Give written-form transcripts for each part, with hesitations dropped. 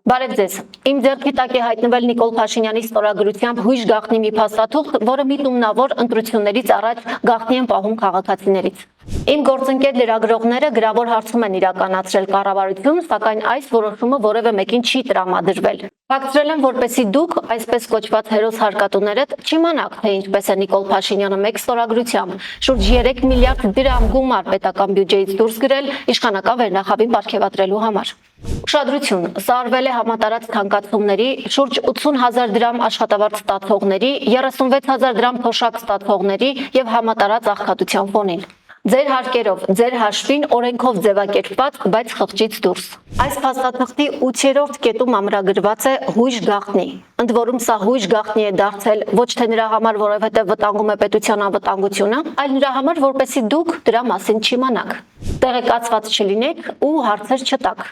Բարև ձեզ։ Իմ ձեռքի տակ է հայտնվել Նիկոլ Փաշինյանի ստորագրությամբ հույժ գաղտնի մի փաստաթուղթ, որը միտումնավոր ընտրություններից առաջ գաղտնի են պահում քաղաքացիներից։ Իմ գործընկեր լրագրողները գրավոր հարցում են իրականացրել կառավարություն, սակայն այս որոշումը որևէ մեկին չի տրամադրվել։ Փակցրել են, որպեսզի դուք, այսպես կոչված հերոս հարկատուներդ, չիմանաք, թե ինչպես է Նիկոլ Փաշինյանը մեկ ստորագրությամբ շուրջ 3 միլիարդ դրամ գումար պետական բյուջեից դուրս գրել իշխանական վերնախավին պարգևատրելու համար։ Ուշադրություն, սա արվել է համատարած թանկացումների, շուրջ 80,000 դրամ աշխատավարձ ստացողների, 36,000 դրամ թոշակ ստացողների եւ համատարած աղքատության ֆոնին։ Ձեր հարկերով, ձեր հաշվին օրենքով ձևակերպված, բայց խղճից դուրս։ Այս փաստաթղթի 8-րդ կետում ամրագրված է հույժ գաղտնի։ Ընդ որում սա հույժ գաղտնի է դարձել ոչ թե նրա համար, որովհետև վտանգում է պետության անվտանգությունը, այլ նրա համար, որպեսզի դուք դրա մասին չիմանաք, տեղեկացված չլինեք ու հարցեր չտաք։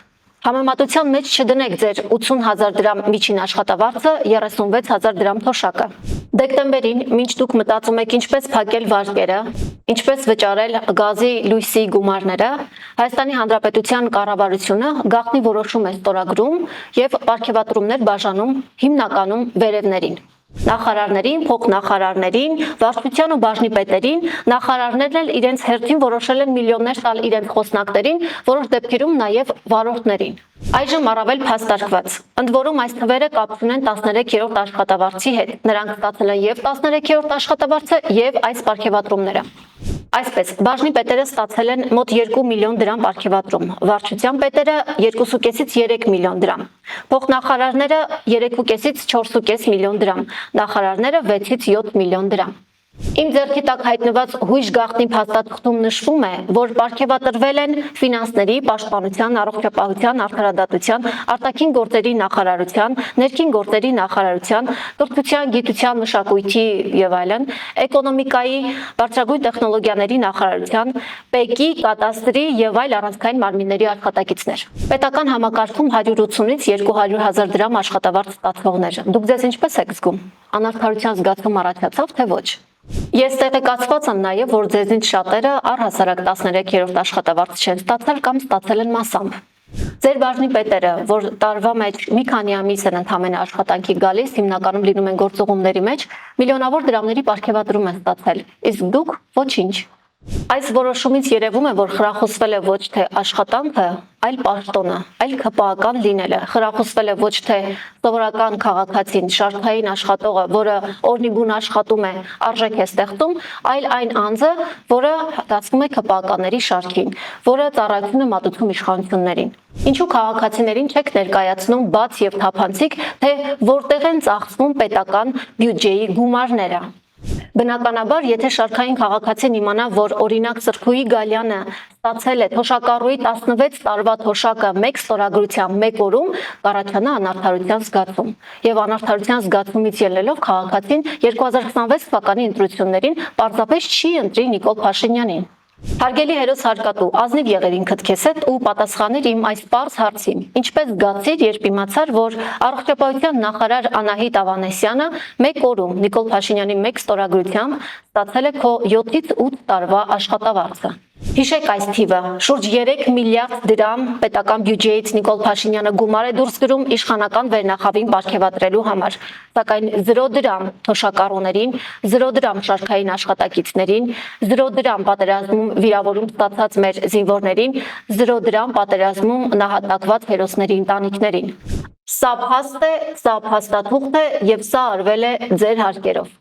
Համեմատության մեջ չդնեք ձեր 80,000 դրամ միջին աշխատավարձը 36,000 դրամ թոշակը։ Դեկտեմբերին, մինչ դուք մտածում եք ինչպես փակել վարկերը, ինչպես վճարել գազի լույսի գումարները, Հայաստանի Հանրապետության կառավարությունը գաղտնի որոշում է ստորագրում եւ պարգևատրումներ բաժանում հիմնականում վերևներին։ Նախարարներին, փոխնախարարներին, վարչության ու բաժնի պետերին, նախարարներն էլ իրենց հերթին որոշել են միլիոններ տալ իրենց խոսնակներին, որոշ դեպքերում նաև վարորդներին։ Այժմ առավել փաստարկված։ Ընդ որում այս թվերը կապ ունեն 13-րդ աշխատավարձի հետ։ Նրանք ստացել են եւ 13-րդ աշխատավարձը եւ այս պարգևատրումները։ Այսպես, բաժնի պետերը ստացել են մոտ 2 միլիոն դրամ պարգևատրում, վարչության պետերը 2,5-ից 3 միլիոն դրամ, փոխնախարարները 3,5-ից 4,5 միլիոն դրամ, նախարարները 6-ից 7 միլիոն դրամ։ Իմ ձեռքի տակ հայտնված հույժ գաղտնի փաստաթղթում նշվում է, որ պարգևատրվել են ֆինանսների, պաշտպանության, առողջապահության, արդարադատության, արտաքին գործերի նախարարության, ներքին գործերի նախարարության, կրթության, գիտության, մշակույթի եւ այլն, էկոնոմիկայի, բարձրագույն տեխնոլոգիաների նախարարության, ՊԵԿ-ի, կատաստրի եւ այլ առանցքային մարմինների աշխատակիցներ։ Պետական համակարգում 180-ից 200,000 դրամ աշխատավարձ ստացողներ։ Դուք ձեզ ինչպես եք զգում։ Անարդարության զգացում առաջացավ, թե ոչ։ Ես տեղեկացված եմ նաև, որ ձեզնից շատերը առհասարակ 13-րդ աշխատավարձ չեն ստացել կամ ստացել են մասամբ։ Ձեր բաժնի պետերը, որ տարվա մեջ մի քանի ամիս են ընդամենը աշխատանքի գալիս, հիմնականում լինում են գործողումների մեջ, միլիոնավոր դրամների պարգևատրում են ստացել, իսկ դուք ոչինչ։ Այս որոշումից երևում է, որ խրախուսվել է ոչ թե աշխատանքը, այլ պաշտոնը, այլ ԿՊԱ-ական լինելը, խրախուսվել է ոչ թե սովորական քաղաքացին, շարքային աշխատողը, որը օրնիբուն աշխատում է, արժեք է ստեղծում, այլ այն անձը, որը դասվում է ԿՊԱ-ականների շարքին, որը ծառայություն է մատուցում իշխանություններին։ Ինչու քաղաքացիներին չեք ներկայացնում բաց եւ թափանցիկ, թե որտեղ են ծախսվում պետական բյուջեի գումարները։ Բնականաբար, եթե շարքային քաղաքացին իմանա, որ օրինակ Սրբուհի Գալյանը ստացել է թոշակառուի 16 տարվա թոշակը մեկ ստորագրությամբ մեկ օրում, կառաջանա անարդարության զգացում։ Եվ անարդարության զգացումից ելնելով քաղաքացին 2026 թվականի ընտրություններին պարզապես չի ընտրի Նիկոլ Փաշինյանին։ Հարգելի հերոս հարկատու, ազնիվ եղեր ինքդ քեզ հետ ու պատասխանիր իմ այս պարզ հարցին։ Ինչպես զգացիր, երբ իմացար, որ առողջապահության նախարար Անահիտ Ավանեսյանը մեկ օրում Նիկոլ Փաշինյանի մեկ ստորագրությամբ ստացել է քո 7-ից 8 տարվա աշխատավարձը։ Հիշեք այս թիվը, շուրջ 3 միլիարդ դրամ պետական բյուջեից Նիկոլ Փաշինյանը գումար է դուրս գրում իշխանական վերնախավին պարգևատրելու համար, սակայն 0 դրամ թոշակառուներին, 0 դրամ շարքային աշխատակիցներին, 0 դրամ պատերազմում վիրավորում ստացած մեր զինվորներին, 0 դրամ պատերազմում նահատակված հերոսների ընտանիքներին։ Սա փաստ է, սա փաստաթուղթ է եւ սա արվել է ձեր հարկերով։